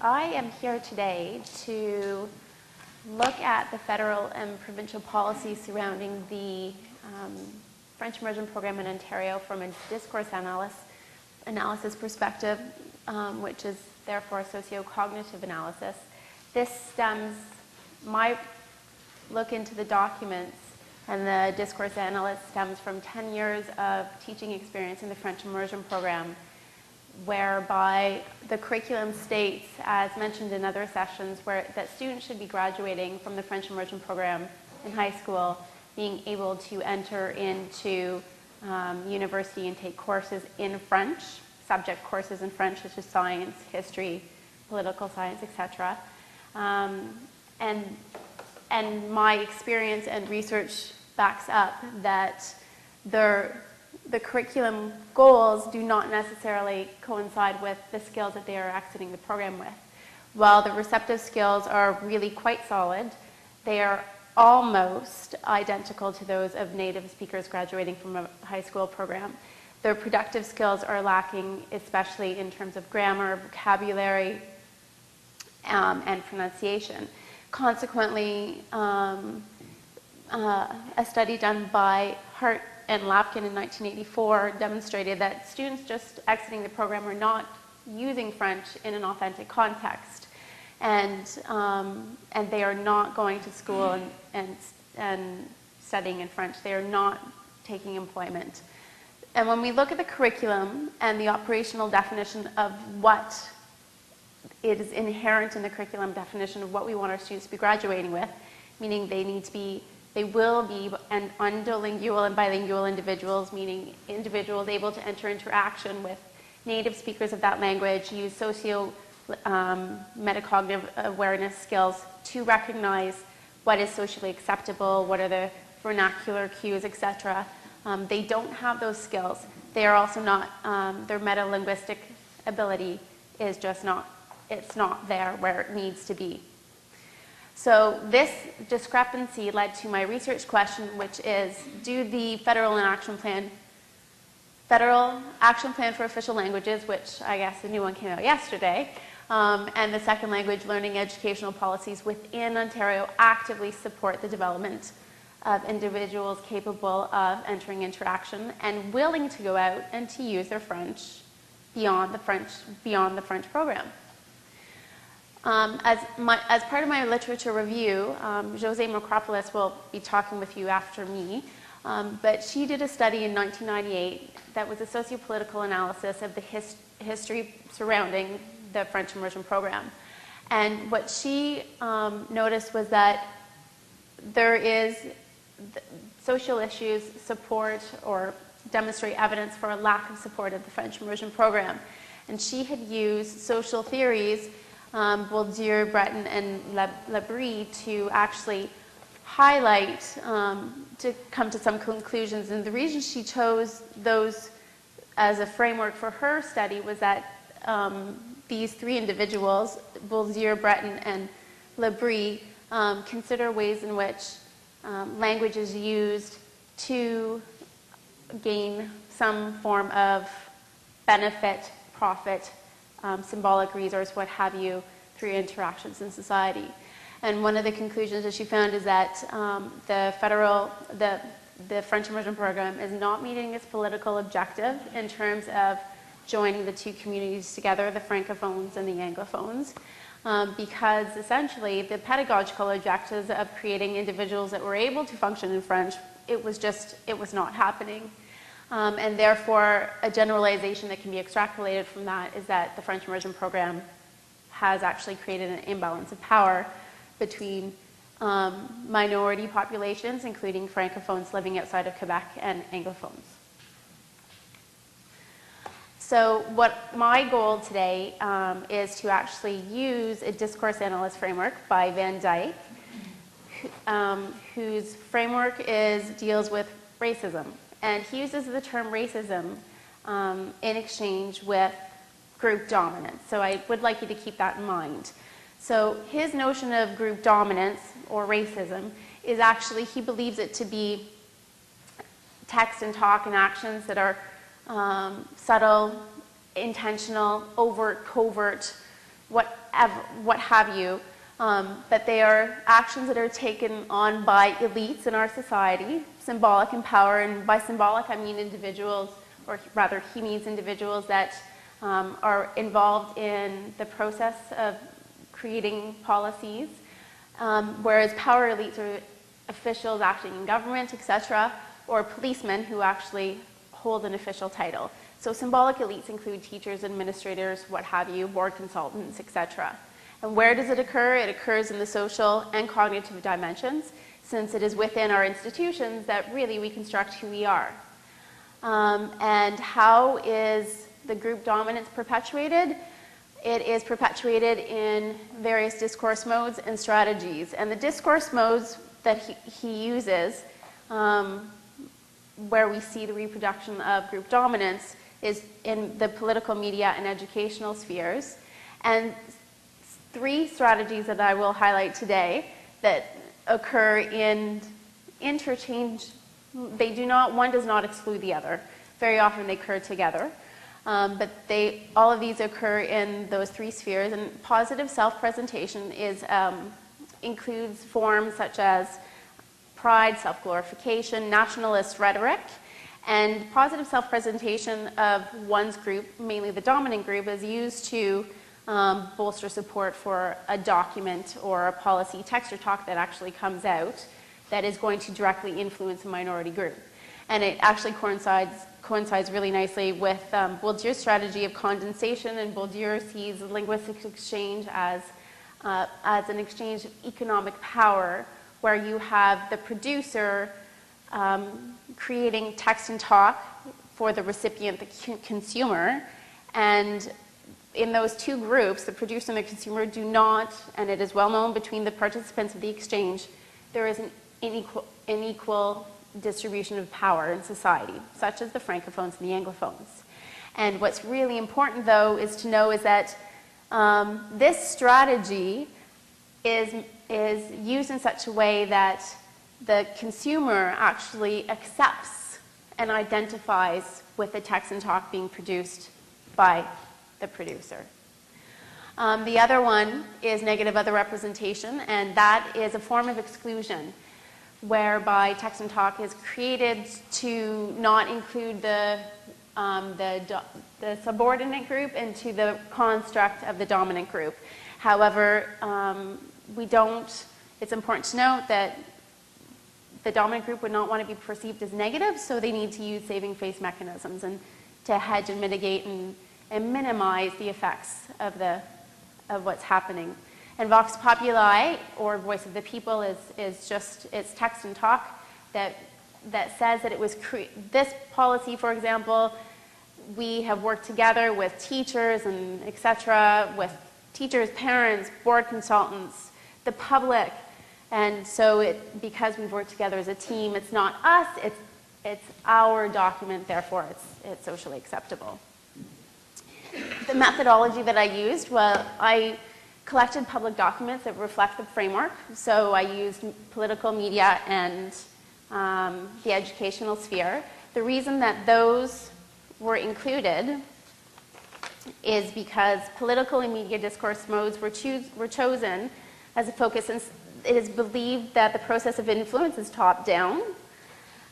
I am here today to look at the federal and provincial policies surrounding the French Immersion program in Ontario from a discourse analysis perspective, which is therefore a socio-cognitive analysis. My look into the documents and the discourse analysis stems from 10 years of teaching experience in the French Immersion program, whereby the curriculum states, as mentioned in other sessions, that students should be graduating from the French Immersion program in high school, being able to enter into university and take courses in French, subject courses in French, such as science, history, political science, etc. And my experience and research backs up that the curriculum goals do not necessarily coincide with the skills that they are exiting the program with. While the receptive skills are really quite solid, they are almost identical to those of native speakers graduating from a high school program. Their productive skills are lacking, especially in terms of grammar, vocabulary, and pronunciation. Consequently, a study done by Hart and Lapkin in 1984 demonstrated that students just exiting the program are not using French in an authentic context, and they are not going to school and studying in French. They are not taking employment. And when we look at the curriculum and the operational definition of what it is inherent in the curriculum definition of what we want our students to be graduating with, meaning they will be undolingual and bilingual individuals, meaning individuals able to enter interaction with native speakers of that language, use metacognitive awareness skills to recognize what is socially acceptable, what are the vernacular cues, etc. They don't have those skills. They are also not, their metalinguistic ability is just not, it's not there where it needs to be. So this discrepancy led to my research question, which is, do the Federal Action Plan for Official Languages, which I guess the new one came out yesterday, and the second language learning educational policies within Ontario actively support the development of individuals capable of entering interaction and willing to go out and to use their French beyond the French program. As part of my literature review, José Macropolis will be talking with you after me, but she did a study in 1998 that was a sociopolitical analysis of the history surrounding the French Immersion program. And what she noticed was that there is social issues support or demonstrate evidence for a lack of support of the French Immersion program. And she had used social theories, Bourdieu, Breton, and Labrie, to actually highlight, to come to some conclusions. And the reason she chose those as a framework for her study was that these three individuals, Bourdieu, Breton, and Labrie, consider ways in which language is used to gain some form of benefit, profit, symbolic resource, what have you, through interactions in society. And one of the conclusions that she found is that the French Immersion program is not meeting its political objective in terms of joining the two communities together, the Francophones and the Anglophones, because essentially the pedagogical objectives of creating individuals that were able to function in French, it was not happening. And therefore, a generalization that can be extrapolated from that is that the French Immersion program has actually created an imbalance of power between minority populations, including Francophones living outside of Quebec, and Anglophones. So what my goal today is to actually use a discourse analyst framework by Van Dyke, whose framework deals with racism. And he uses the term racism in exchange with group dominance. So I would like you to keep that in mind. So his notion of group dominance, or racism, is actually, he believes it to be text and talk and actions that are subtle, intentional, overt, covert, what have you. But they are actions that are taken on by elites in our society, symbolic in power, and by symbolic I mean individuals, or rather he means individuals that are involved in the process of creating policies, whereas power elites are officials acting in government, etc., or policemen who actually hold an official title. So symbolic elites include teachers, administrators, what have you, board consultants, etc. And where does it occur? It occurs in the social and cognitive dimensions, since it is within our institutions that really we construct who we are. And how is the group dominance perpetuated? It is perpetuated in various discourse modes and strategies. And the discourse modes that he uses, where we see the reproduction of group dominance, is in the political, media, and educational spheres. And three strategies that I will highlight today that occur in interchange. They do not, one does not exclude the other. Very often they occur together. But all of these occur in those three spheres. And positive self-presentation includes forms such as pride, self-glorification, nationalist rhetoric. And positive self-presentation of one's group, mainly the dominant group, is used to bolster support for a document or a policy text or talk that actually comes out that is going to directly influence a minority group. And it actually coincides really nicely with Bourdieu's strategy of condensation, and Bourdieu sees linguistic exchange as an exchange of economic power, where you have the producer creating text and talk for the recipient, the consumer, and in those two groups, the producer and the consumer do not, and it is well known between the participants of the exchange, there is an unequal distribution of power in society, such as the francophones and the anglophones. And what's really important, though, is to know is that this strategy is used in such a way that the consumer actually accepts and identifies with the text and talk being produced by the producer. The other one is negative other representation, and that is a form of exclusion, whereby text and talk is created to not include the subordinate group into the construct of the dominant group. However, it's important to note that the dominant group would not want to be perceived as negative, so they need to use saving face mechanisms and to hedge and mitigate and minimize the effects of what's happening. And vox populi, or voice of the people, is just, it's text and talk that says that it was this policy, for example, we have worked together with teachers and etc., with teachers, parents, board consultants, the public, and so because we've worked together as a team, it's not us, it's our document, therefore it's socially acceptable. The methodology that I used, well, I collected public documents that reflect the framework. So I used political, media, and the educational sphere. The reason that those were included is because political and media discourse modes were chosen as a focus, since it is believed that the process of influence is top-down,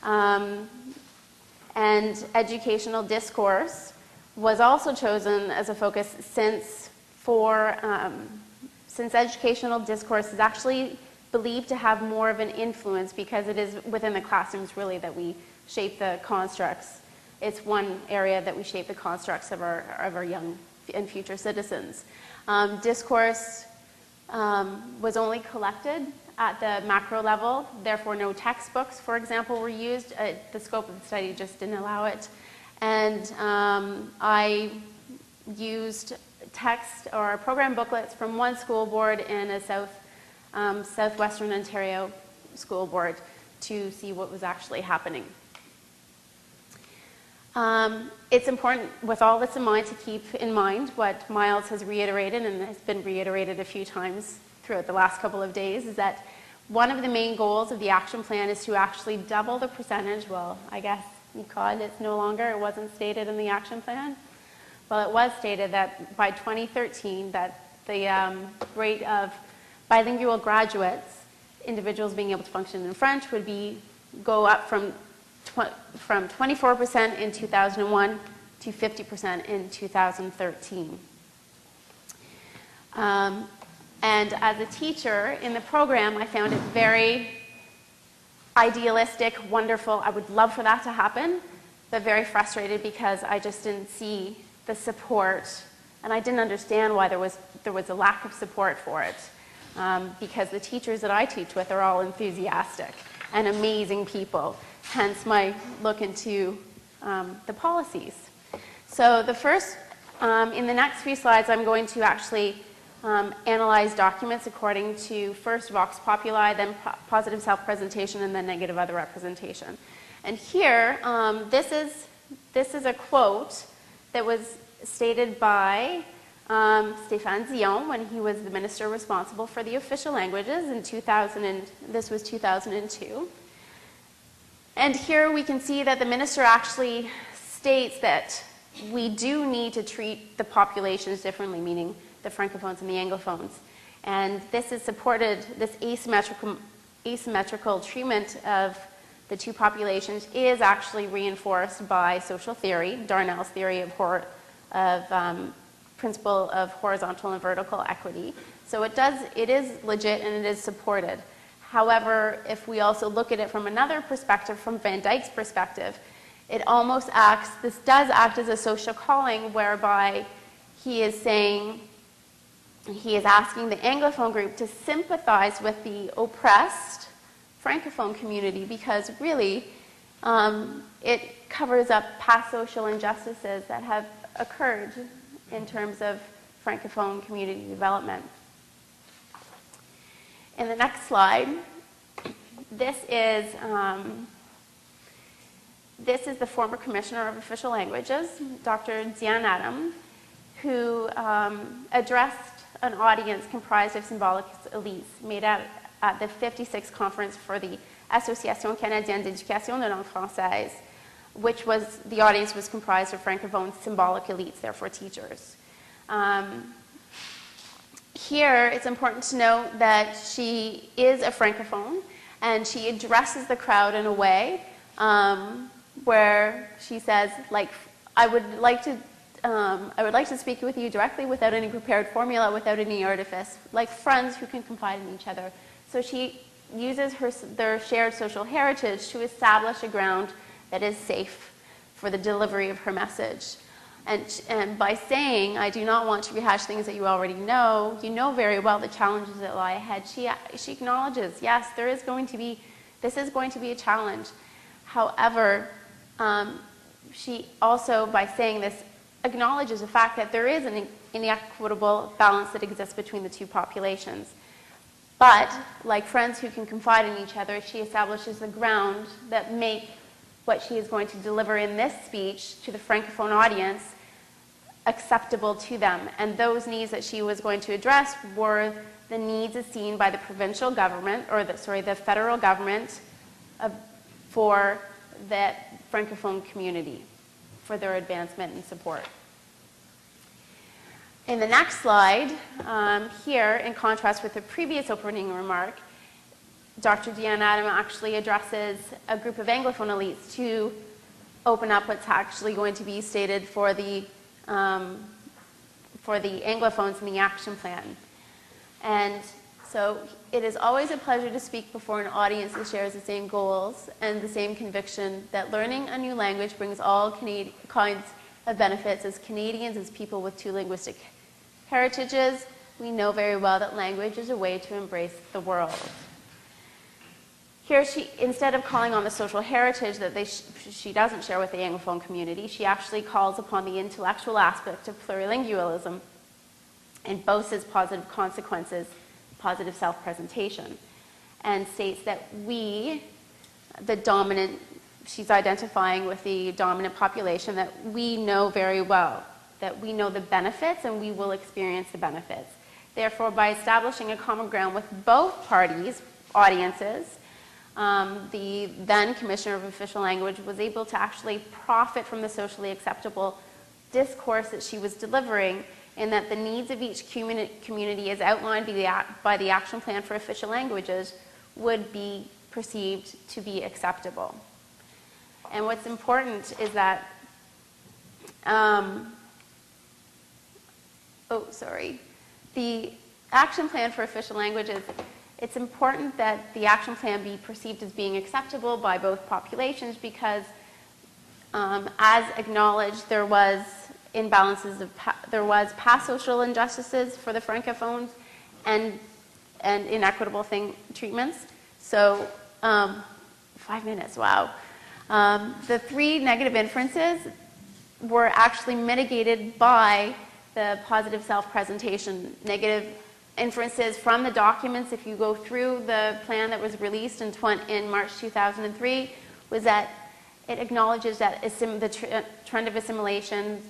and educational discourse was also chosen as a focus since educational discourse is actually believed to have more of an influence, because it is within the classrooms really that we shape the constructs. It's one area that we shape the constructs of our young and future citizens. Discourse was only collected at the macro level, therefore no textbooks, for example, were used. The scope of the study just didn't allow it. And I used text or program booklets from one school board and a southwestern Ontario school board to see what was actually happening. It's important, with all this in mind, to keep in mind what Miles has reiterated, and has been reiterated a few times throughout the last couple of days, is that one of the main goals of the action plan is to actually double the percentage. Well, I guess you could, it's no longer, it wasn't stated in the action plan. Well, it was stated that by 2013 that rate of bilingual graduates, individuals being able to function in French, would go up from 24% in 2001 to 50% in 2013. And as a teacher in the program, I found it very idealistic, wonderful. I would love for that to happen, but very frustrated because I just didn't see the support, and I didn't understand why there was a lack of support for it, because the teachers that I teach with are all enthusiastic and amazing people, hence my look into the policies. So the first, in the next few slides, I'm going to actually analyze documents according to first vox populi, then positive self-presentation, and then negative other representation. And here, this is a quote that was stated by Stéphane Dion when he was the minister responsible for the official languages in 2002. And here we can see that the minister actually states that we do need to treat the populations differently, meaning the francophones and the anglophones. And this is supported, this asymmetrical treatment of the two populations is actually reinforced by social theory, Darnell's theory of principle of horizontal and vertical equity. So it is legit and it is supported. However, if we also look at it from another perspective, from Van Dijk's perspective, this does act as a social calling whereby he is asking the Anglophone group to sympathize with the oppressed Francophone community because really it covers up past social injustices that have occurred in terms of Francophone community development. In the next slide, this is the former Commissioner of Official Languages, Dr. Diane Adam, who addressed an audience comprised of symbolic elites made at the 56th conference for the Association Canadienne d'Éducation de langue française, which the audience was comprised of Francophone symbolic elites, therefore teachers. Here, it's important to note that she is a Francophone, and she addresses the crowd in a way where she says, I would like to speak with you directly without any prepared formula, without any artifice, like friends who can confide in each other. So she uses their shared social heritage to establish a ground that is safe for the delivery of her message. And by saying, I do not want to rehash things that you already know, you know very well the challenges that lie ahead. She acknowledges, yes, this is going to be a challenge. However, she also, by saying this, acknowledges the fact that there is an inequitable balance that exists between the two populations. But, like friends who can confide in each other, she establishes the ground that make what she is going to deliver in this speech to the Francophone audience acceptable to them. And those needs that she was going to address were the needs as seen by the provincial government, the federal government for the Francophone community, for their advancement and support. In the next slide, here, in contrast with the previous opening remark, Dr. Diane Adam actually addresses a group of Anglophone elites to open up what's actually going to be stated for the Anglophones in the action plan. And so it is always a pleasure to speak before an audience that shares the same goals and the same conviction that learning a new language brings all kinds of benefits. As Canadians, as people with two linguistic heritages, we know very well that language is a way to embrace the world. Here, instead of calling on the social heritage that she doesn't share with the Anglophone community, she actually calls upon the intellectual aspect of plurilingualism and boasts its positive consequences, positive self-presentation, and states that she's identifying with the dominant population, that we know very well, that we know the benefits and we will experience the benefits. Therefore, by establishing a common ground with both parties, audiences, the then Commissioner of Official Language was able to actually profit from the socially acceptable discourse that she was delivering and that the needs of each community as outlined by the Action Plan for Official Languages would be perceived to be acceptable. And what's important is that, the Action Plan for Official Languages, it's important that the action plan be perceived as being acceptable by both populations because, as acknowledged, there was imbalances there was past social injustices for the Francophones and inequitable treatments. So, 5 minutes, wow. The 3 negative inferences were actually mitigated by the positive self-presentation. Negative inferences from the documents, if you go through the plan that was released in March 2003, was that it acknowledges that the trend of assimilation,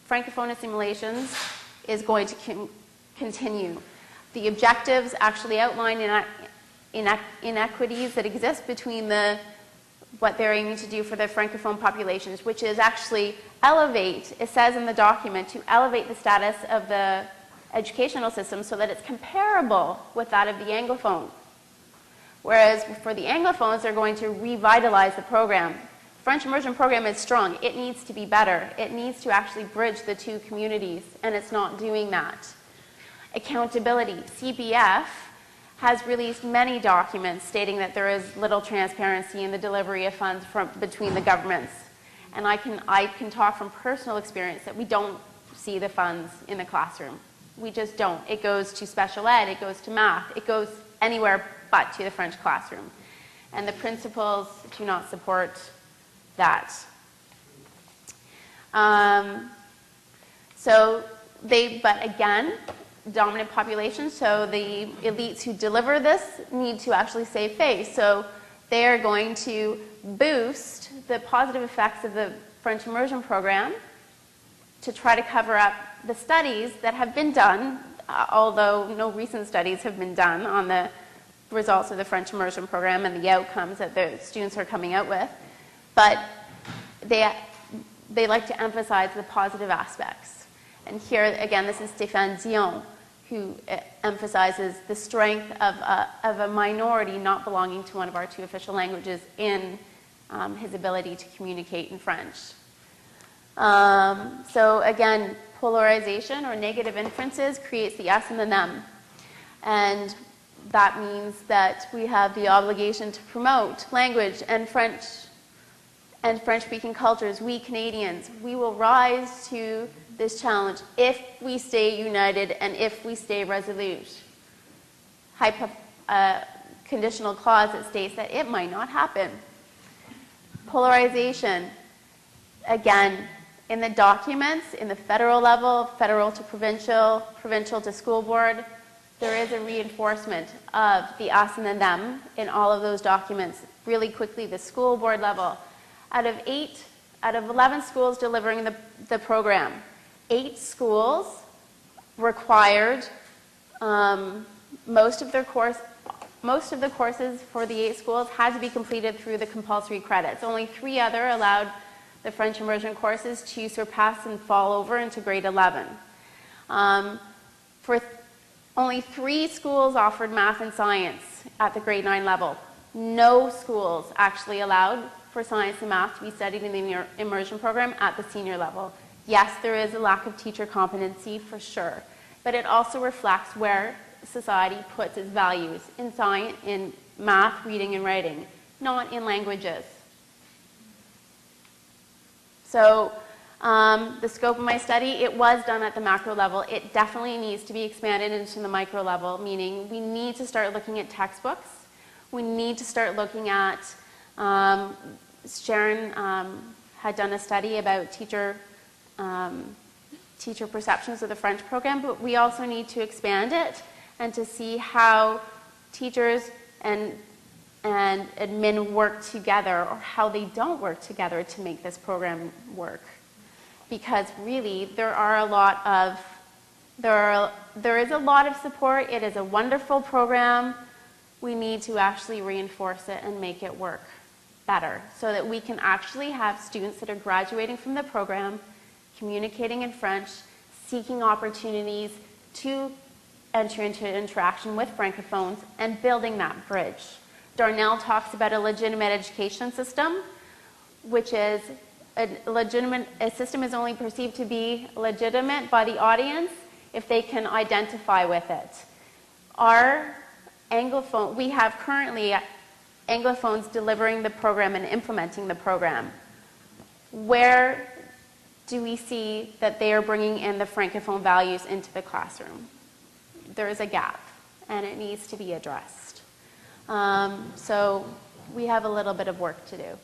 Francophone assimilations, is going to continue. The objectives actually outline inequities that exist between what they're aiming to do for the Francophone populations, which is actually elevate, it says in the document, to elevate the status of the educational system so that it's comparable with that of the Anglophone. Whereas for the Anglophones, they're going to revitalize the program. French immersion program is strong. It needs to be better. It needs to actually bridge the 2 communities, and it's not doing that. Accountability. CBF has released many documents stating that there is little transparency in the delivery of funds between the governments. And I can talk from personal experience that we don't see the funds in the classroom. We just don't. It goes to special ed, it goes to math, it goes anywhere but to the French classroom. And the principals do not support that. But again, dominant populations, so the elites who deliver this need to actually save face. So they are going to boost the positive effects of the French immersion program to try to cover up the studies that have been done, although no recent studies have been done on the results of the French immersion program and the outcomes that the students are coming out with. But they like to emphasize the positive aspects. And here, again, this is Stéphane Dion, who emphasizes the strength of a minority not belonging to one of our 2 official languages in his ability to communicate in French. So again, polarization or negative inferences creates the us and the them. And that means that we have the obligation to promote language and French-speaking cultures. We Canadians, we will rise to this challenge if we stay united and if we stay resolute. Conditional clause that states that it might not happen. Polarization, again, in the documents, in the federal level, federal to provincial, provincial to school board, there is a reinforcement of the us and the them in all of those documents. Really quickly, the school board level. Out of 11 schools delivering the program, 8 schools required most of the courses for the 8 schools had to be completed through the compulsory credits. Only 3 other allowed the French immersion courses to surpass and fall over into grade 11. Only 3 schools offered math and science at the grade 9 level. No schools actually allowed for science and math to be studied in the immersion program at the senior level. Yes, there is a lack of teacher competency for sure, but it also reflects where society puts its values in science, in math, reading, and writing, not in languages. So the scope of my study, it was done at the macro level. It definitely needs to be expanded into the micro level, meaning we need to start looking at textbooks. We need to start looking at, Sharon had done a study about teacher perceptions of the French program, but we also need to expand it and to see how teachers and admin work together, or how they don't work together to make this program work. Because really, there is a lot of support. It is a wonderful program. We need to actually reinforce it and make it work better so that we can actually have students that are graduating from the program, communicating in French, seeking opportunities to enter into interaction with Francophones and building that bridge. Darnell talks about a legitimate education system, which is a system is only perceived to be legitimate by the audience if they can identify with it. We have currently Anglophones delivering the program and implementing the program. Where do we see that they are bringing in the Francophone values into the classroom? There is a gap, and it needs to be addressed. So we have a little bit of work to do.